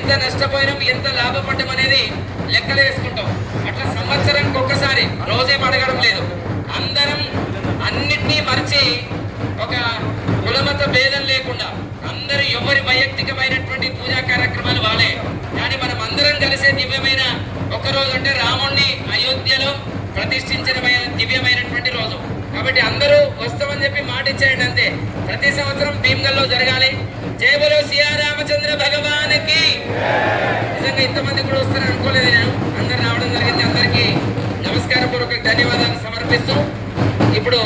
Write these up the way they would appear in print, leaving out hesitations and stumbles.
ఎంత నష్టపోయినాం, ఎంత లాభపడ్డం అనేది లెక్కలు వేసుకుంటాం. అట్లా సంవత్సరానికి ఒక్కసారి రోజే అడగడం లేదు. అందరం అన్నిటినీ మరిచి ఒక కులమత భేదం లేకుండా అందరూ ఎవరి వైయక్తికమైనటువంటి పూజా కార్యక్రమాలు వాళ్ళే, కానీ మనం అందరం కలిసే దివ్యమైన ఒక రోజు అంటే రాముణ్ణి అయోధ్యలో ప్రతిష్ఠించిన దివ్యమైనటువంటి రోజు. కాబట్టి అందరూ వస్తామని చెప్పి మాట ఇచ్చేయండి అంతే. ప్రతి సంవత్సరం భీమ్గల్లో జరగాలి. జై బోలో సీతారామచంద్ర భగవానికి. నిజంగా ఇంతమంది కూడా వస్తారని అనుకోలేదు నేను. అందరు రావడం జరిగింది. అందరికీ నమస్కారపూర్వక ధన్యవాదాలు సమర్పిస్తూ ఇప్పుడు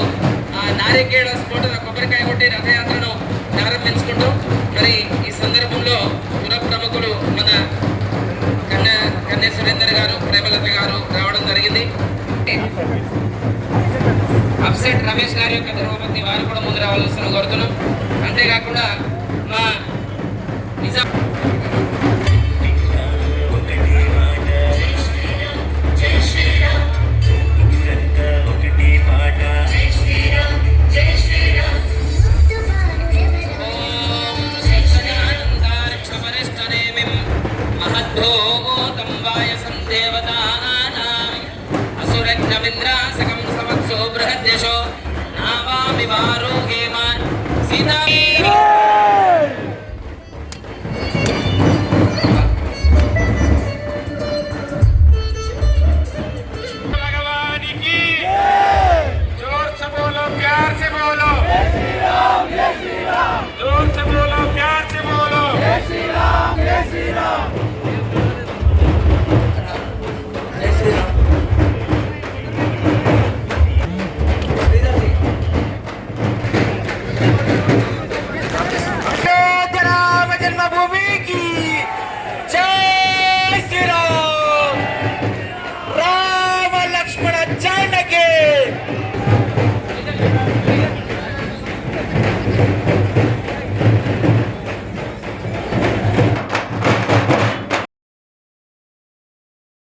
నారికేళ స్ఫోటన కొబ్బరికాయ కొట్టి రథయాత్రను ప్రారంభించుకుంటూ మరి ఈ సందర్భంలో పుర ప్రముఖులు మన కన్య సురేందర్ గారు, ప్రేమలత గారు రావడం జరిగింది. అప్సెట్ రమేష్ గారి యొక్క ధర్మపత్ని వారు కూడా ముందు రావాల్సిన కోరుతున్నాం. అంతేకాకుండా మా నిజాం సీతా